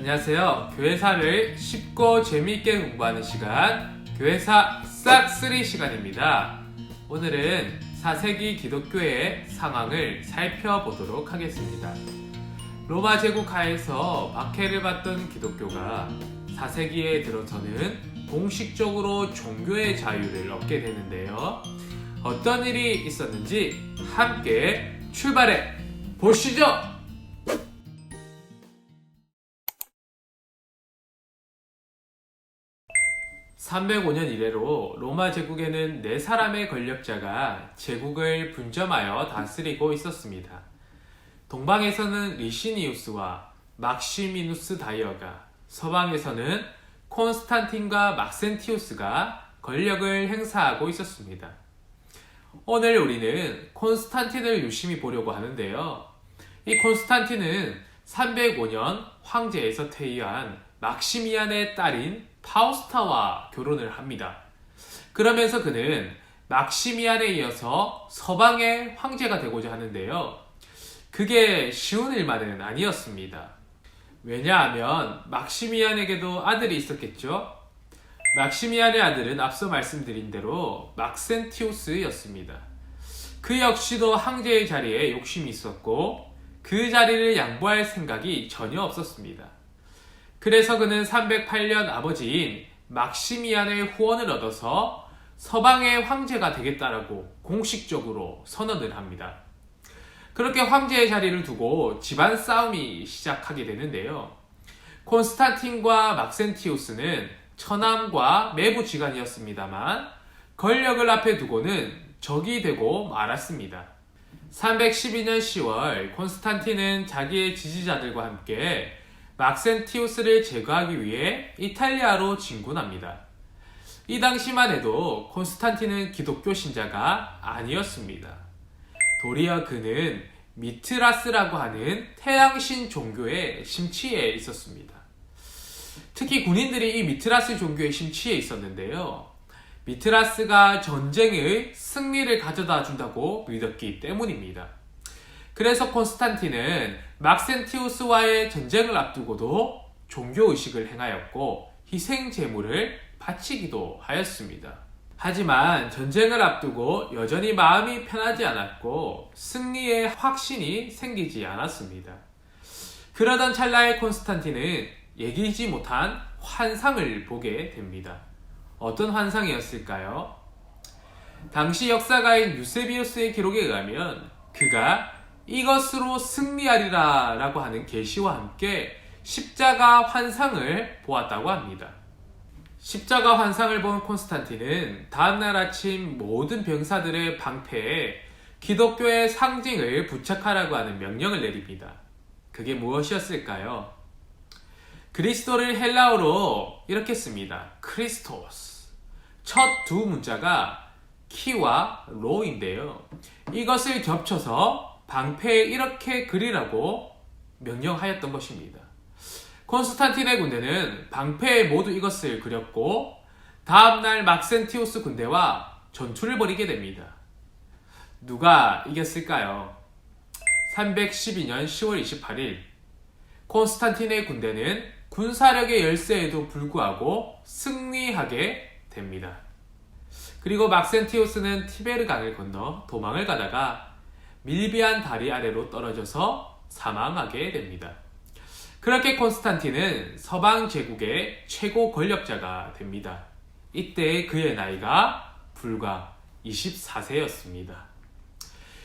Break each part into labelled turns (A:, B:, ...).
A: 안녕하세요. 교회사를 쉽고 재미있게 공부하는 시간, 교회사 싹쓸이 시간입니다. 오늘은 4세기 기독교의 상황을 살펴보도록 하겠습니다. 로마 제국 하에서 박해를 받던 기독교가 4세기에 들어서는 공식적으로 종교의 자유를 얻게 되는데요. 어떤 일이 있었는지 함께 출발해 보시죠! 305년 이래로 로마 제국에는 4사람의 권력자가 제국을 분점하여 다스리고 있었습니다. 동방에서는 리시니우스와 막시미누스 다이어가, 서방에서는 콘스탄틴과 막센티우스가 권력을 행사하고 있었습니다. 오늘 우리는 콘스탄틴을 유심히 보려고 하는데요. 이 콘스탄틴은 305년 황제에서 퇴위한 막시미안의 딸인 파우스타와 결혼을 합니다. 그러면서 그는 막시미안에 이어서 서방의 황제가 되고자 하는데요. 그게 쉬운 일만은 아니었습니다. 왜냐하면 막시미안에게도 아들이 있었겠죠. 막시미안의 아들은 앞서 말씀드린 대로 막센티우스였습니다. 그 역시도 황제의 자리에 욕심이 있었고 그 자리를 양보할 생각이 전혀 없었습니다. 그래서 그는 308년 아버지인 막시미안의 후원을 얻어서 서방의 황제가 되겠다라고 공식적으로 선언을 합니다. 그렇게 황제의 자리를 두고 집안 싸움이 시작하게 되는데요. 콘스탄틴과 막센티우스는 처남과 매부지간이었습니다만 권력을 앞에 두고는 적이 되고 말았습니다. 312년 10월 콘스탄틴은 자기의 지지자들과 함께 막센티우스를 제거하기 위해 이탈리아로 진군합니다. 이 당시만 해도 콘스탄틴은 기독교 신자가 아니었습니다. 도리어 그는 미트라스라고 하는 태양신 종교에 심취해 있었습니다. 특히 군인들이 이 미트라스 종교에 심취해 있었는데요. 미트라스가 전쟁의 승리를 가져다 준다고 믿었기 때문입니다. 그래서 콘스탄틴은 막센티우스와의 전쟁을 앞두고도 종교의식을 행하였고 희생 제물을 바치기도 하였습니다. 하지만 전쟁을 앞두고 여전히 마음이 편하지 않았고 승리의 확신이 생기지 않았습니다. 그러던 찰나에 콘스탄틴은 예기치 못한 환상을 보게 됩니다. 어떤 환상이었을까요? 당시 역사가인 유세비우스의 기록에 의하면 그가 이것으로 승리하리라 라고 하는 계시와 함께 십자가 환상을 보았다고 합니다. 십자가 환상을 본 콘스탄틴은 다음날 아침 모든 병사들의 방패에 기독교의 상징을 부착하라고 하는 명령을 내립니다. 그게 무엇이었을까요? 그리스도를 헬라어로 이렇게 씁니다. 크리스토스. 첫 두 문자가 키와 로인데요. 이것을 겹쳐서 방패에 이렇게 그리라고 명령하였던 것입니다. 콘스탄틴의 군대는 방패에 모두 이것을 그렸고 다음날 막센티우스 군대와 전투를 벌이게 됩니다. 누가 이겼을까요? 312년 10월 28일 콘스탄틴의 군대는 군사력의 열세에도 불구하고 승리하게 됩니다. 그리고 막센티우스는 티베르강을 건너 도망을 가다가 밀비안 다리 아래로 떨어져서 사망하게 됩니다. 그렇게 콘스탄틴은 서방 제국의 최고 권력자가 됩니다. 이때 그의 나이가 불과 24세였습니다.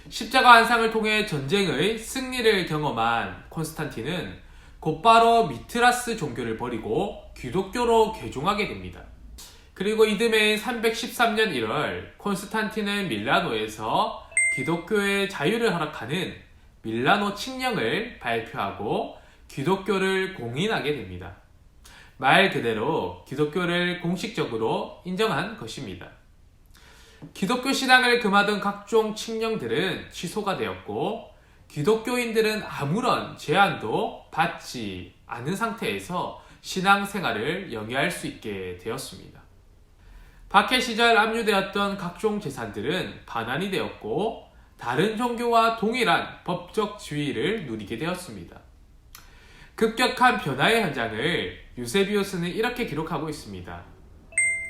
A: 십자가 환상을 통해 전쟁의 승리를 경험한 콘스탄틴은 곧바로 미트라스 종교를 버리고 기독교로 개종하게 됩니다. 그리고 이듬해인 313년 1월 콘스탄틴은 밀라노에서 기독교의 자유를 허락하는 밀라노 칙령을 발표하고 기독교를 공인하게 됩니다. 말 그대로 기독교를 공식적으로 인정한 것입니다. 기독교 신앙을 금하던 각종 칙령들은 취소가 되었고 기독교인들은 아무런 제한도 받지 않은 상태에서 신앙생활을 영위할 수 있게 되었습니다. 박해 시절 압류되었던 각종 재산들은 반환이 되었고 다른 종교와 동일한 법적 지위를 누리게 되었습니다. 급격한 변화의 현장을 유세비우스는 이렇게 기록하고 있습니다.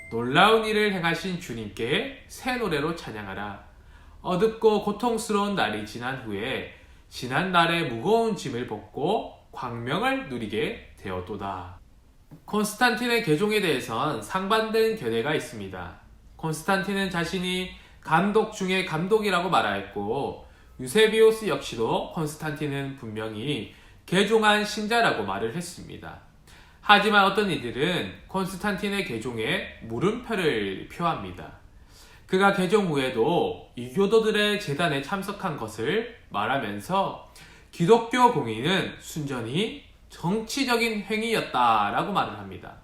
A: 놀라운 일을 행하신 주님께 새 노래로 찬양하라. 어둡고 고통스러운 날이 지난 후에 지난 날의 무거운 짐을 벗고 광명을 누리게 되었도다. 콘스탄틴의 개종에 대해선 상반된 견해가 있습니다. 콘스탄틴은 자신이 감독 중에 감독이라고 말하였고, 유세비우스 역시도 콘스탄틴은 분명히 개종한 신자라고 말을 했습니다. 하지만 어떤 이들은 콘스탄틴의 개종에 물음표를 표합니다. 그가 개종 후에도 이교도들의 재단에 참석한 것을 말하면서 기독교 공인은 순전히 정치적인 행위였다라고 말을 합니다.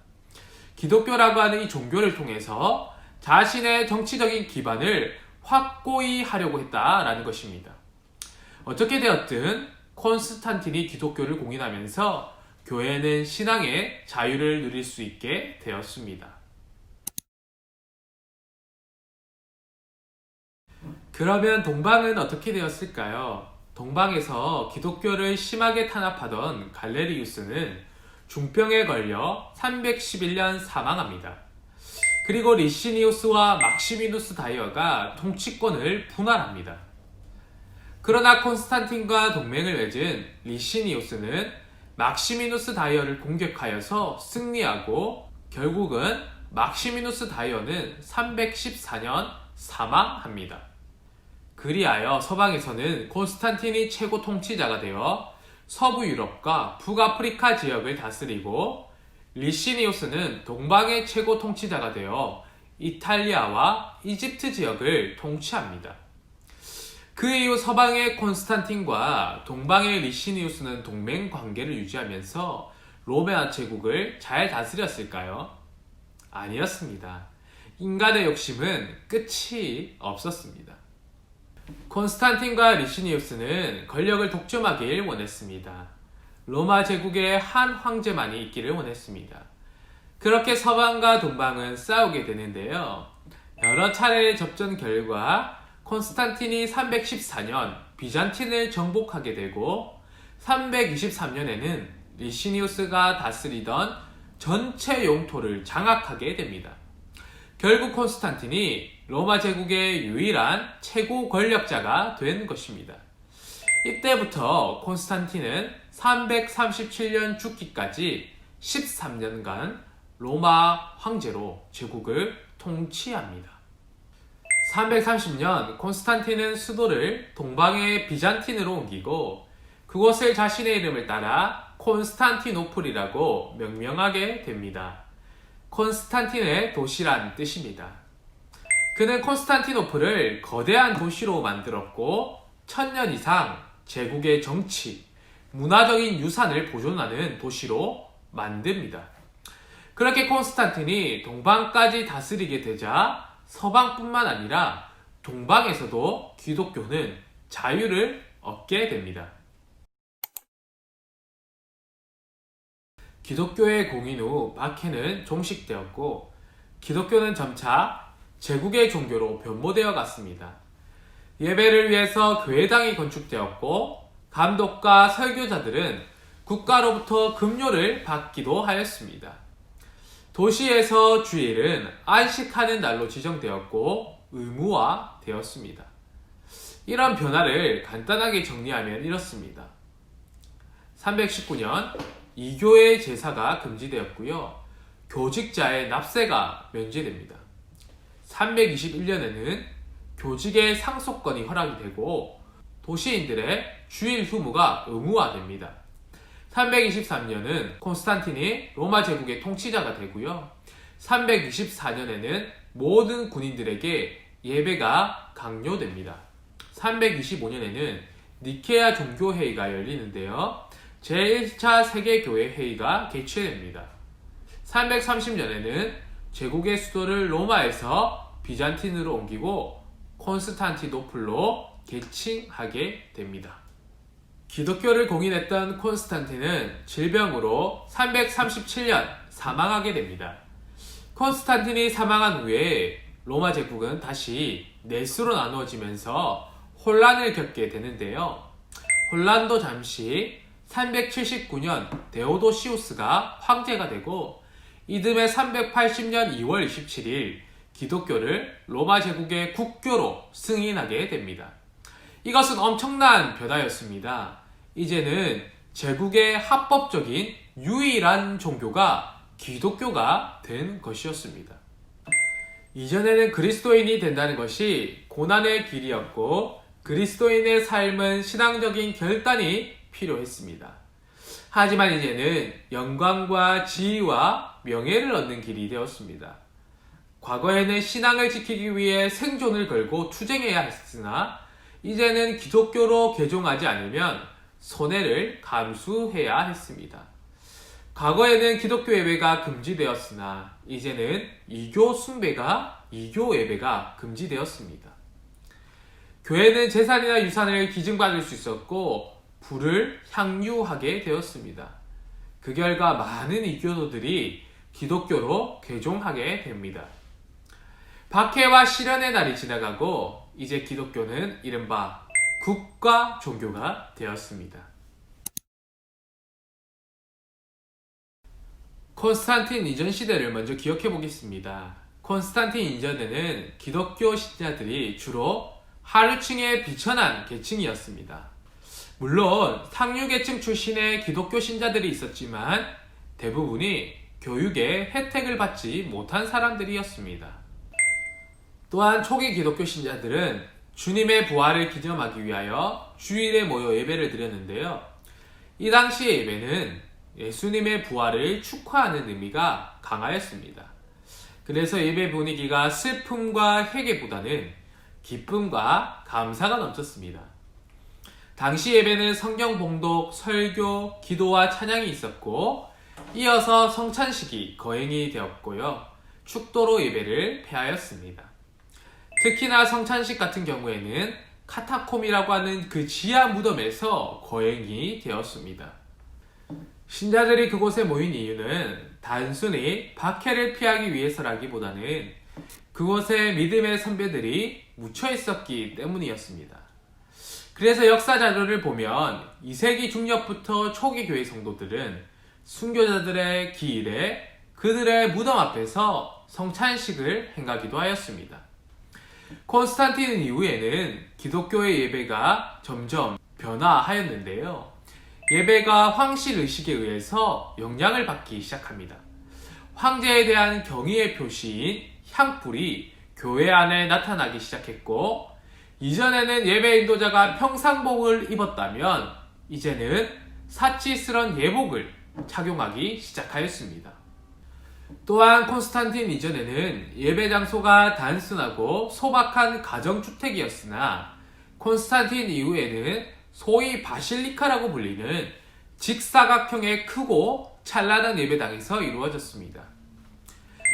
A: 기독교라고 하는 이 종교를 통해서 자신의 정치적인 기반을 확고히 하려고 했다라는 것입니다. 어떻게 되었든 콘스탄틴이 기독교를 공인하면서 교회는 신앙의 자유를 누릴 수 있게 되었습니다. 그러면 동방은 어떻게 되었을까요? 동방에서 기독교를 심하게 탄압하던 갈레리우스는 중병에 걸려 311년 사망합니다. 그리고 리시니우스와 막시미누스 다이어가 통치권을 분할합니다. 그러나 콘스탄틴과 동맹을 맺은 리시니우스는 막시미누스 다이어를 공격하여서 승리하고 결국은 막시미누스 다이어는 314년 사망합니다. 그리하여 서방에서는 콘스탄틴이 최고 통치자가 되어 서부 유럽과 북아프리카 지역을 다스리고, 리시니우스는 동방의 최고 통치자가 되어 이탈리아와 이집트 지역을 통치합니다. 그 이후 서방의 콘스탄틴과 동방의 리시니우스는 동맹 관계를 유지하면서 로마 제국을 잘 다스렸을까요? 아니었습니다. 인간의 욕심은 끝이 없었습니다. 콘스탄틴과 리시니우스는 권력을 독점하길 원했습니다. 로마 제국에 한 황제만이 있기를 원했습니다. 그렇게 서방과 동방은 싸우게 되는데요. 여러 차례의 접전 결과 콘스탄틴이 314년 비잔틴을 정복하게 되고, 323년에는 리시니우스가 다스리던 전체 영토를 장악하게 됩니다. 결국 콘스탄틴이 로마 제국의 유일한 최고 권력자가 된 것입니다. 이때부터 콘스탄틴은 337년 죽기까지 13년간 로마 황제로 제국을 통치합니다. 330년 콘스탄틴은 수도를 동방의 비잔틴으로 옮기고 그곳을 자신의 이름을 따라 콘스탄티노플이라고 명명하게 됩니다. 콘스탄틴의 도시란 뜻입니다. 그는 콘스탄티노플을 거대한 도시로 만들었고 1000년 이상 제국의 정치, 문화적인 유산을 보존하는 도시로 만듭니다. 그렇게 콘스탄틴이 동방까지 다스리게 되자 서방뿐만 아니라 동방에서도 기독교는 자유를 얻게 됩니다. 기독교의 공인 후 박해는 종식되었고 기독교는 점차 제국의 종교로 변모되어 갔습니다. 예배를 위해서 교회당이 건축되었고 감독과 설교자들은 국가로부터 급료를 받기도 하였습니다. 도시에서 주일은 안식하는 날로 지정되었고 의무화되었습니다. 이런 변화를 간단하게 정리하면 이렇습니다. 319년 이교의 제사가 금지되었고요. 교직자의 납세가 면제됩니다. 321년에는 교직의 상속권이 허락이 되고 도시인들의 주일 휴무가 의무화됩니다. 323년은 콘스탄틴이 로마 제국의 통치자가 되고요. 324년에는 모든 군인들에게 예배가 강요됩니다. 325년에는 니케아 종교회의가 열리는데요. 제1차 세계교회 회의가 개최됩니다. 330년에는 제국의 수도를 로마에서 비잔틴으로 옮기고 콘스탄티노플로 개칭하게 됩니다. 기독교를 공인했던 콘스탄틴은 질병으로 337년 사망하게 됩니다. 콘스탄틴이 사망한 후에 로마 제국은 다시 넷으로 나누어지면서 혼란을 겪게 되는데요. 혼란도 잠시 379년 데오도시우스가 황제가 되고 이듬해 380년 2월 27일 기독교를 로마 제국의 국교로 승인하게 됩니다. 이것은 엄청난 변화였습니다. 이제는 제국의 합법적인 유일한 종교가 기독교가 된 것이었습니다. 이전에는 그리스도인이 된다는 것이 고난의 길이었고 그리스도인의 삶은 신앙적인 결단이 필요했습니다. 하지만 이제는 영광과 지위와 명예를 얻는 길이 되었습니다. 과거에는 신앙을 지키기 위해 생존을 걸고 투쟁해야 했으나 이제는 기독교로 개종하지 않으면 손해를 감수해야 했습니다. 과거에는 기독교 예배가 금지되었으나 이제는 이교 숭배가 이교 예배가 금지되었습니다. 교회는 재산이나 유산을 기증받을 수 있었고 부를 향유하게 되었습니다. 그 결과 많은 이교도들이 기독교로 개종하게 됩니다. 박해와 시련의 날이 지나가고 이제 기독교는 이른바 국가 종교가 되었습니다. 콘스탄틴 이전 시대를 먼저 기억해 보겠습니다. 콘스탄틴 이전에는 기독교 신자들이 주로 하류층의 비천한 계층이었습니다. 물론 상류계층 출신의 기독교 신자들이 있었지만 대부분이 교육의 혜택을 받지 못한 사람들이었습니다. 또한 초기 기독교 신자들은 주님의 부활을 기념하기 위하여 주일에 모여 예배를 드렸는데요. 이 당시의 예배는 예수님의 부활을 축하하는 의미가 강하였습니다. 그래서 예배 분위기가 슬픔과 회개보다는 기쁨과 감사가 넘쳤습니다. 당시 예배는 성경 봉독, 설교, 기도와 찬양이 있었고 이어서 성찬식이 거행이 되었고요. 축도로 예배를 폐하였습니다. 특히나 성찬식 같은 경우에는 카타콤이라고 하는 그 지하 무덤에서 거행이 되었습니다. 신자들이 그곳에 모인 이유는 단순히 박해를 피하기 위해서라기보다는 그곳에 믿음의 선배들이 묻혀 있었기 때문이었습니다. 그래서 역사 자료를 보면 2세기 중엽부터 초기 교회 성도들은 순교자들의 기일에 그들의 무덤 앞에서 성찬식을 행하기도 하였습니다. 콘스탄틴 이후에는 기독교의 예배가 점점 변화하였는데요. 예배가 황실 의식에 의해서 영향을 받기 시작합니다. 황제에 대한 경의의 표시인 향불이 교회 안에 나타나기 시작했고 이전에는 예배 인도자가 평상복을 입었다면 이제는 사치스런 예복을 착용하기 시작하였습니다. 또한 콘스탄틴 이전에는 예배 장소가 단순하고 소박한 가정주택이었으나 콘스탄틴 이후에는 소위 바실리카라고 불리는 직사각형의 크고 찬란한 예배당에서 이루어졌습니다.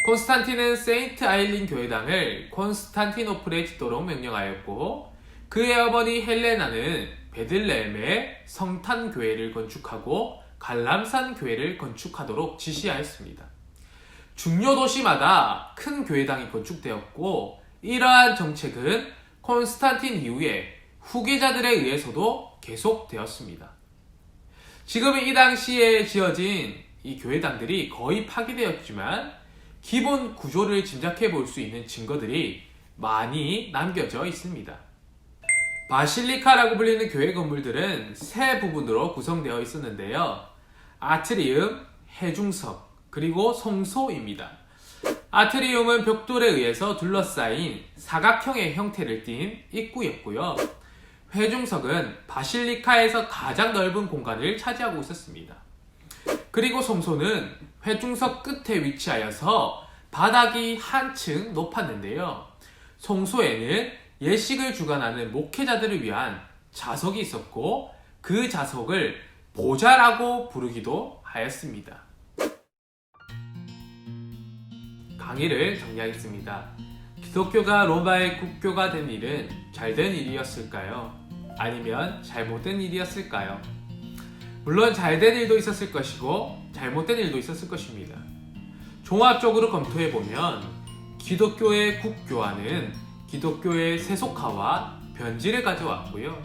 A: 콘스탄틴은 세인트 아일린 교회당을 콘스탄티노플에 짓도록 명령하였고 그의 어머니 헬레나는 베들레헴에 성탄 교회를 건축하고 갈람산 교회를 건축하도록 지시하였습니다. 중요 도시마다 큰 교회당이 건축되었고 이러한 정책은 콘스탄틴 이후에 후계자들에 의해서도 계속되었습니다. 지금은 이 당시에 지어진 이 교회당들이 거의 파괴되었지만 기본 구조를 짐작해 볼 수 있는 증거들이 많이 남겨져 있습니다. 바실리카라고 불리는 교회 건물들은 세 부분으로 구성되어 있었는데요. 아트리움, 해중석, 그리고 성소입니다. 아트리움은 벽돌에 의해서 둘러싸인 사각형의 형태를 띤 입구였고요. 회중석은 바실리카에서 가장 넓은 공간을 차지하고 있었습니다. 그리고 성소는 회중석 끝에 위치하여서 바닥이 한층 높았는데요. 성소에는 예식을 주관하는 목회자들을 위한 자석이 있었고 그 자석을 보좌라고 부르기도 하였습니다. 강의를 정리하겠습니다. 기독교가 로마의 국교가 된 일은 잘된 일이었을까요? 아니면 잘못된 일이었을까요? 물론 잘된 일도 있었을 것이고 잘못된 일도 있었을 것입니다. 종합적으로 검토해보면 기독교의 국교화는 기독교의 세속화와 변질을 가져왔고요.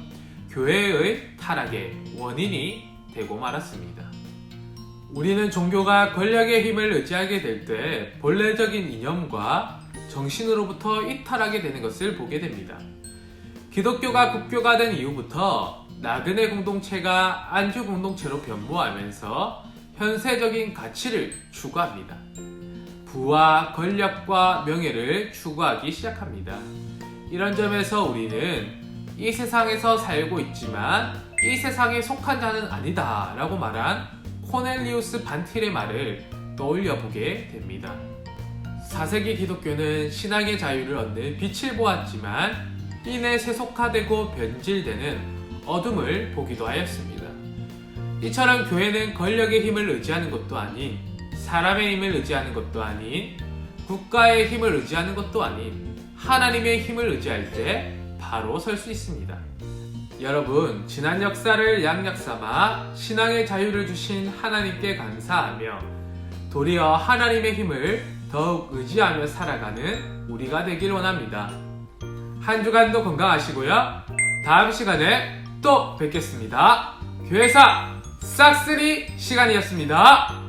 A: 교회의 타락의 원인이 되고 말았습니다. 우리는 종교가 권력의 힘을 의지하게 될 때 본래적인 이념과 정신으로부터 이탈하게 되는 것을 보게 됩니다. 기독교가 국교가 된 이후부터 나그네 공동체가 안주 공동체로 변모하면서 현세적인 가치를 추구합니다. 부와 권력과 명예를 추구하기 시작합니다. 이런 점에서 우리는 이 세상에서 살고 있지만 이 세상에 속한 자는 아니다 라고 말한 코넬리우스 반틸의 말을 떠올려 보게 됩니다. 4세기 기독교는 신앙의 자유를 얻는 빛을 보았지만 이내 세속화되고 변질되는 어둠을 보기도 하였습니다. 이처럼 교회는 권력의 힘을 의지하는 것도 아닌, 사람의 힘을 의지하는 것도 아닌, 국가의 힘을 의지하는 것도 아닌 하나님의 힘을 의지할 때 바로 설 수 있습니다. 여러분, 지난 역사를 양력 삼아 신앙의 자유를 주신 하나님께 감사하며 도리어 하나님의 힘을 더욱 의지하며 살아가는 우리가 되길 원합니다. 한 주간도 건강하시고요. 다음 시간에 또 뵙겠습니다. 교회사 싹쓸이 시간이었습니다.